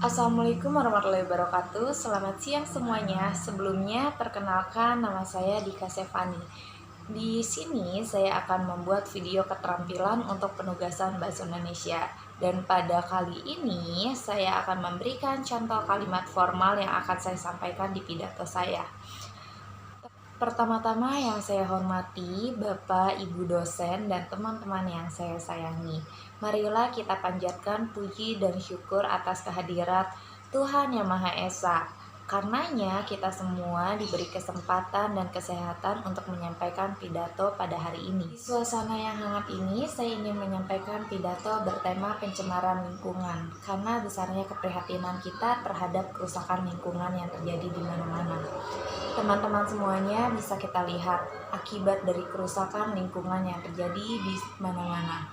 Assalamualaikum warahmatullahi wabarakatuh. Selamat siang semuanya. Sebelumnya, perkenalkan nama saya Dika Sevani. Di sini saya akan membuat video keterampilan untuk penugasan bahasa Indonesia. Dan pada kali ini saya akan memberikan contoh kalimat formal yang akan saya sampaikan di pidato saya. Pertama-tama yang saya hormati Bapak, Ibu dosen, dan teman-teman yang saya sayangi. Marilah kita panjatkan puji dan syukur atas kehadirat Tuhan Yang Maha Esa. Karenanya kita semua diberi kesempatan dan kesehatan untuk menyampaikan pidato pada hari ini. Di suasana yang hangat ini, saya ingin menyampaikan pidato bertema pencemaran lingkungan, karena besarnya keprihatinan kita terhadap kerusakan lingkungan yang terjadi di mana-mana. Teman-teman semuanya, bisa kita lihat akibat dari kerusakan lingkungan yang terjadi di mana-mana.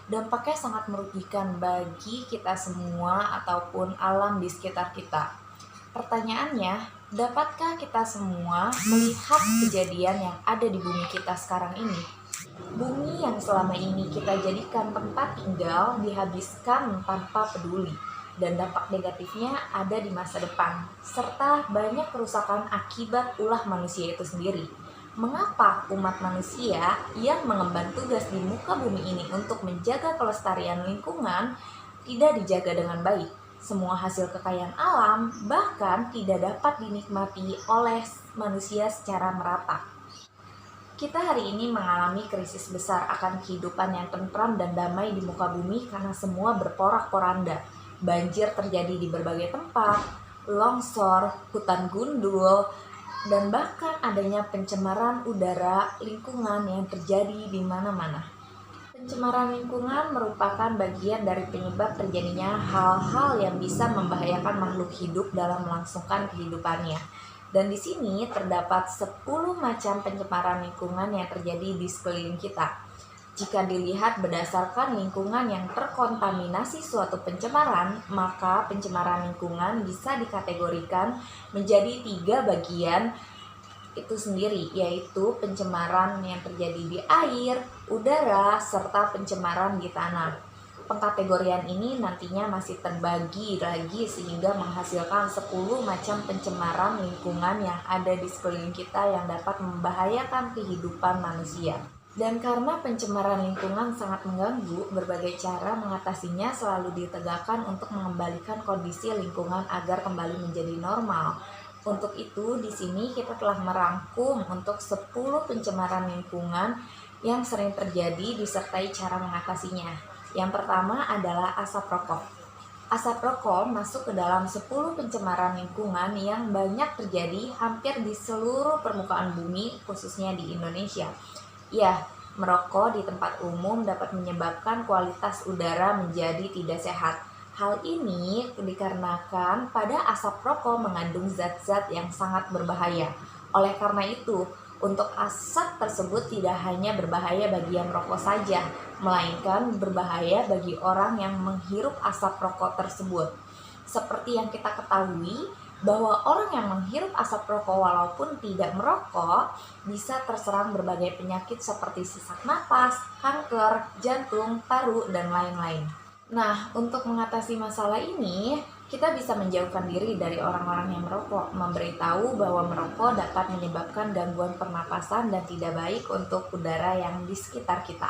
Dampaknya sangat merugikan bagi kita semua ataupun alam di sekitar kita. Pertanyaannya, dapatkah kita semua melihat kejadian yang ada di bumi kita sekarang ini? Bumi yang selama ini kita jadikan tempat tinggal dihabiskan tanpa peduli, dan dampak negatifnya ada di masa depan, serta banyak kerusakan akibat ulah manusia itu sendiri. Mengapa umat manusia yang mengemban tugas di muka bumi ini untuk menjaga kelestarian lingkungan tidak dijaga dengan baik? Semua hasil kekayaan alam bahkan tidak dapat dinikmati oleh manusia secara merata. Kita hari ini mengalami krisis besar akan kehidupan yang tentram dan damai di muka bumi karena semua berporak-poranda. Banjir terjadi di berbagai tempat, longsor, hutan gundul, dan bahkan adanya pencemaran udara lingkungan yang terjadi di mana-mana. Pencemaran lingkungan merupakan bagian dari penyebab terjadinya hal-hal yang bisa membahayakan makhluk hidup dalam melangsungkan kehidupannya. Dan di sini terdapat 10 macam pencemaran lingkungan yang terjadi di sekeliling kita. Jika dilihat berdasarkan lingkungan yang terkontaminasi suatu pencemaran, maka pencemaran lingkungan bisa dikategorikan menjadi 3 bagian itu sendiri, yaitu pencemaran yang terjadi di air, udara, serta pencemaran di tanah. Pengkategorian ini nantinya masih terbagi lagi sehingga menghasilkan 10 macam pencemaran lingkungan yang ada di sekeliling kita yang dapat membahayakan kehidupan manusia. Dan karena pencemaran lingkungan sangat mengganggu, berbagai cara mengatasinya selalu ditegakkan untuk mengembalikan kondisi lingkungan agar kembali menjadi normal. Untuk itu, di sini kita telah merangkum untuk 10 pencemaran lingkungan yang sering terjadi disertai cara mengatasinya. Yang pertama adalah asap rokok. Asap rokok masuk ke dalam 10 pencemaran lingkungan yang banyak terjadi hampir di seluruh permukaan bumi, khususnya di Indonesia. Ya, merokok di tempat umum dapat menyebabkan kualitas udara menjadi tidak sehat. Hal ini dikarenakan pada asap rokok mengandung zat-zat yang sangat berbahaya. Oleh karena itu, untuk asap tersebut tidak hanya berbahaya bagi yang merokok saja, melainkan berbahaya bagi orang yang menghirup asap rokok tersebut. Seperti yang kita ketahui, bahwa orang yang menghirup asap rokok walaupun tidak merokok bisa terserang berbagai penyakit seperti sesak napas, kanker, jantung, paru, dan lain-lain. Nah, untuk mengatasi masalah ini, kita bisa menjauhkan diri dari orang-orang yang merokok, memberitahu bahwa merokok dapat menyebabkan gangguan pernapasan dan tidak baik untuk udara yang di sekitar kita.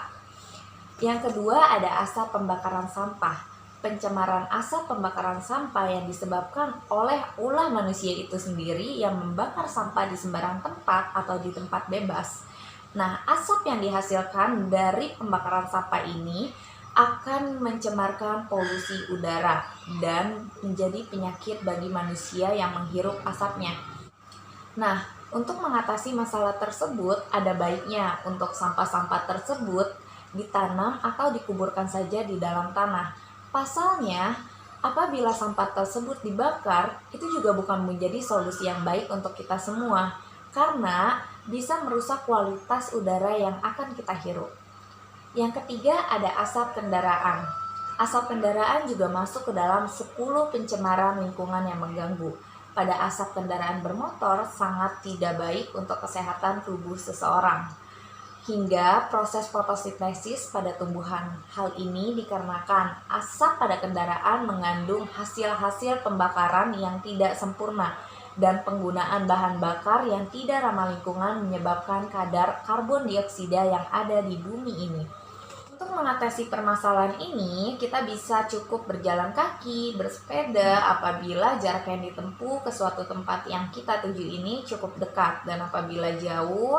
Yang kedua ada asap pembakaran sampah. Pencemaran asap pembakaran sampah yang disebabkan oleh ulah manusia itu sendiri yang membakar sampah di sembarang tempat atau di tempat bebas. Nah, asap yang dihasilkan dari pembakaran sampah ini akan mencemarkan polusi udara dan menjadi penyakit bagi manusia yang menghirup asapnya. Nah, untuk mengatasi masalah tersebut, ada baiknya untuk sampah-sampah tersebut ditanam atau dikuburkan saja di dalam tanah. Pasalnya, apabila sampah tersebut dibakar, itu juga bukan menjadi solusi yang baik untuk kita semua, karena bisa merusak kualitas udara yang akan kita hirup. Yang ketiga ada asap kendaraan. Asap kendaraan juga masuk ke dalam 10 pencemaran lingkungan yang mengganggu. Pada asap kendaraan bermotor sangat tidak baik untuk kesehatan tubuh seseorang. hingga proses fotosintesis pada tumbuhan. Hal ini dikarenakan asap pada kendaraan mengandung hasil-hasil pembakaran yang tidak sempurna dan penggunaan bahan bakar yang tidak ramah lingkungan menyebabkan kadar karbon dioksida yang ada di bumi ini. Untuk mengatasi permasalahan ini, kita bisa cukup berjalan kaki, bersepeda apabila jarak yang ditempuh ke suatu tempat yang kita tuju ini cukup dekat, dan apabila jauh,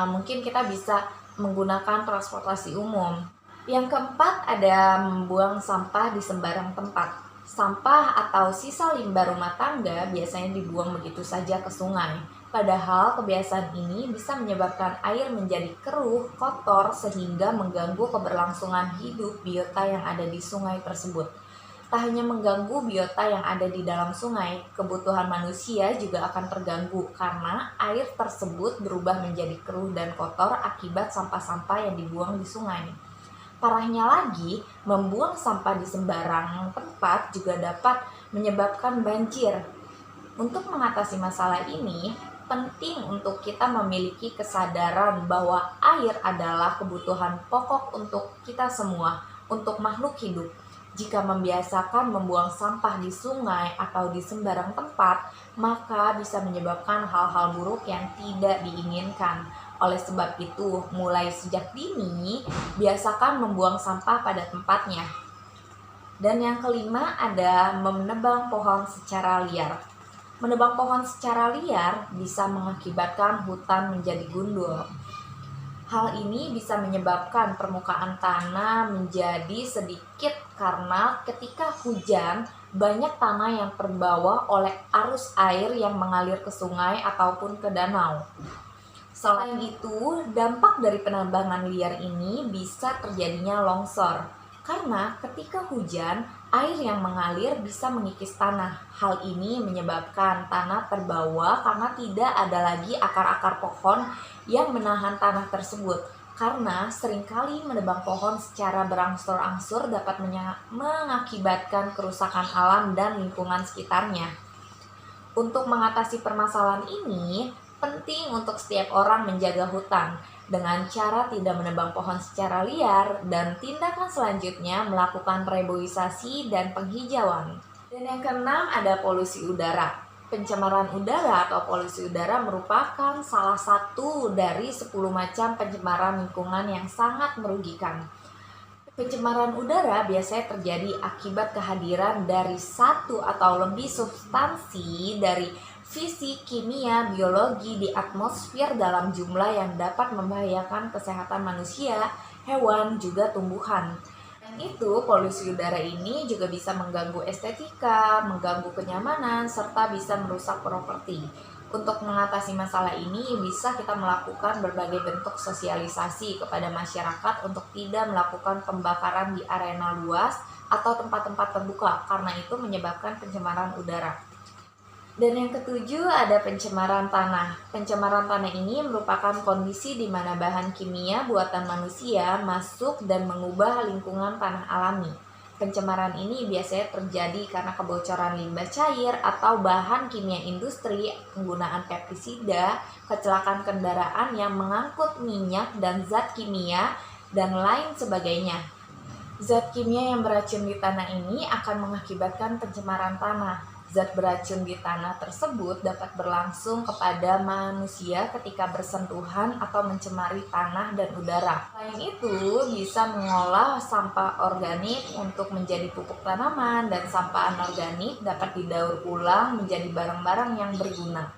mungkin kita bisa menggunakan transportasi umum. Yang keempat, ada membuang sampah di sembarang tempat. Sampah atau sisa limbah rumah tangga biasanya dibuang begitu saja ke sungai. Padahal kebiasaan ini bisa menyebabkan air menjadi keruh, kotor, sehingga mengganggu keberlangsungan hidup biota yang ada di sungai tersebut. Tak hanya mengganggu biota yang ada di dalam sungai, kebutuhan manusia juga akan terganggu karena air tersebut berubah menjadi keruh dan kotor akibat sampah-sampah yang dibuang di sungai. Parahnya lagi, membuang sampah di sembarang tempat juga dapat menyebabkan banjir. Untuk mengatasi masalah ini, penting untuk kita memiliki kesadaran bahwa air adalah kebutuhan pokok untuk kita semua, untuk makhluk hidup. Jika membiasakan membuang sampah di sungai atau di sembarang tempat, maka bisa menyebabkan hal-hal buruk yang tidak diinginkan. Oleh sebab itu, mulai sejak dini, biasakan membuang sampah pada tempatnya. Dan yang kelima, ada menebang pohon secara liar. Menebang pohon secara liar bisa mengakibatkan hutan menjadi gundul. Hal ini bisa menyebabkan permukaan tanah menjadi sedikit karena ketika hujan, banyak tanah yang terbawa oleh arus air yang mengalir ke sungai ataupun ke danau. Selain itu, dampak dari penambangan liar ini bisa terjadinya longsor. Karena ketika hujan, air yang mengalir bisa mengikis tanah. Hal ini menyebabkan tanah terbawa karena tidak ada lagi akar-akar pohon yang menahan tanah tersebut. Karena seringkali menebang pohon secara berangsur-angsur dapat mengakibatkan kerusakan alam dan lingkungan sekitarnya. Untuk mengatasi permasalahan ini, penting untuk setiap orang menjaga hutan dengan cara tidak menebang pohon secara liar, dan tindakan selanjutnya melakukan reboisasi dan penghijauan. Dan yang keenam, ada polusi udara. Pencemaran udara atau polusi udara merupakan salah satu dari 10 macam pencemaran lingkungan yang sangat merugikan. Pencemaran udara biasanya terjadi akibat kehadiran dari satu atau lebih substansi dari fisik, kimia, biologi di atmosfer dalam jumlah yang dapat membahayakan kesehatan manusia, hewan, juga tumbuhan. Selain itu, polusi udara ini juga bisa mengganggu estetika, mengganggu kenyamanan, serta bisa merusak properti. Untuk mengatasi masalah ini, bisa kita melakukan berbagai bentuk sosialisasi kepada masyarakat untuk tidak melakukan pembakaran di arena luas atau tempat-tempat terbuka, karena itu menyebabkan pencemaran udara. Dan yang ketujuh, ada pencemaran tanah. Pencemaran tanah ini merupakan kondisi di mana bahan kimia buatan manusia masuk dan mengubah lingkungan tanah alami. Pencemaran ini biasanya terjadi karena kebocoran limbah cair atau bahan kimia industri, penggunaan pestisida, kecelakaan kendaraan yang mengangkut minyak dan zat kimia, dan lain sebagainya. Zat kimia yang beracun di tanah ini akan mengakibatkan pencemaran tanah. Zat beracun di tanah tersebut dapat berlangsung kepada manusia ketika bersentuhan atau mencemari tanah dan udara. Selain itu, bisa mengolah sampah organik untuk menjadi pupuk tanaman, dan sampah anorganik dapat didaur ulang menjadi barang-barang yang berguna.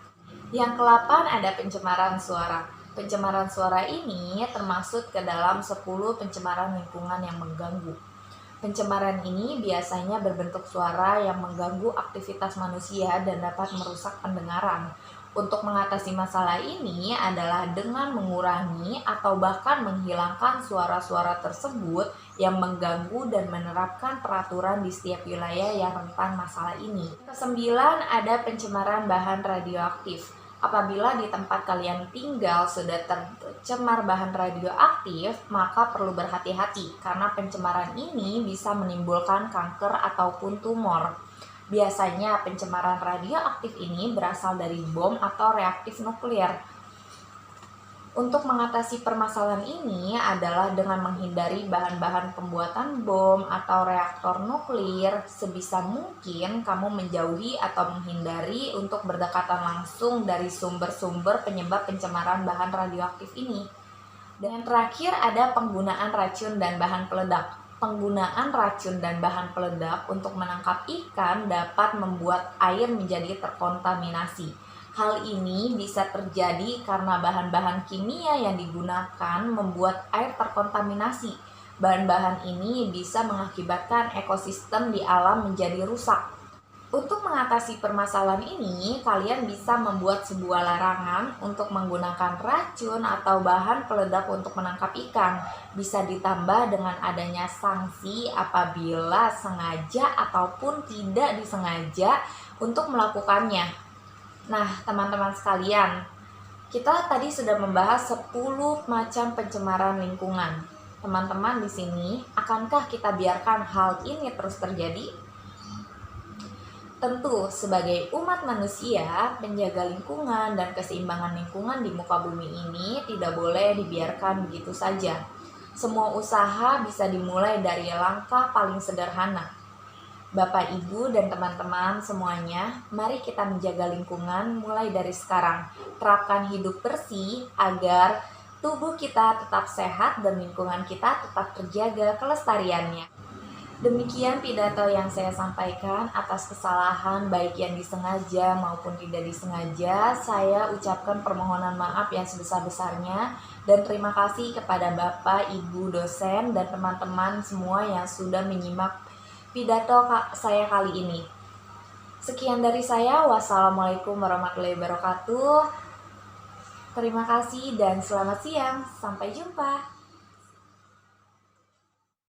Yang ke-8, ada pencemaran suara. Pencemaran suara ini termasuk ke dalam 10 pencemaran lingkungan yang mengganggu. Pencemaran ini biasanya berbentuk suara yang mengganggu aktivitas manusia dan dapat merusak pendengaran. Untuk mengatasi masalah ini adalah dengan mengurangi atau bahkan menghilangkan suara-suara tersebut yang mengganggu dan menerapkan peraturan di setiap wilayah yang rentan masalah ini. Kesembilan, ada pencemaran bahan radioaktif. Apabila di tempat kalian tinggal sudah tercemar bahan radioaktif, maka perlu berhati-hati karena pencemaran ini bisa menimbulkan kanker ataupun tumor. Biasanya pencemaran radioaktif ini berasal dari bom atau reaktif nuklir. Untuk mengatasi permasalahan ini adalah dengan menghindari bahan-bahan pembuatan bom atau reaktor nuklir. Sebisa mungkin kamu menjauhi atau menghindari untuk berdekatan langsung dari sumber-sumber penyebab pencemaran bahan radioaktif ini. Dan terakhir ada penggunaan racun dan bahan peledak. Penggunaan racun dan bahan peledak untuk menangkap ikan dapat membuat air menjadi terkontaminasi. Hal ini bisa terjadi karena bahan-bahan kimia yang digunakan membuat air terkontaminasi. Bahan-bahan ini bisa mengakibatkan ekosistem di alam menjadi rusak. Untuk mengatasi permasalahan ini, kalian bisa membuat sebuah larangan untuk menggunakan racun atau bahan peledak untuk menangkap ikan. Bisa ditambah dengan adanya sanksi apabila sengaja ataupun tidak disengaja untuk melakukannya. Nah, teman-teman sekalian, kita tadi sudah membahas 10 macam pencemaran lingkungan. Teman-teman di sini, akankah kita biarkan hal ini terus terjadi? Tentu, sebagai umat manusia, menjaga lingkungan dan keseimbangan lingkungan di muka bumi ini tidak boleh dibiarkan begitu saja. Semua usaha bisa dimulai dari langkah paling sederhana. Bapak, Ibu, dan teman-teman semuanya, mari kita menjaga lingkungan mulai dari sekarang. Terapkan hidup bersih agar tubuh kita tetap sehat dan lingkungan kita tetap terjaga kelestariannya. Demikian pidato yang saya sampaikan. Atas kesalahan baik yang disengaja maupun tidak disengaja, saya ucapkan permohonan maaf yang sebesar-besarnya dan terima kasih kepada Bapak, Ibu, dosen, dan teman-teman semua yang sudah menyimak pidato saya kali ini. Sekian dari saya. Wassalamualaikum warahmatullahi wabarakatuh. Terima kasih dan selamat siang. Sampai jumpa.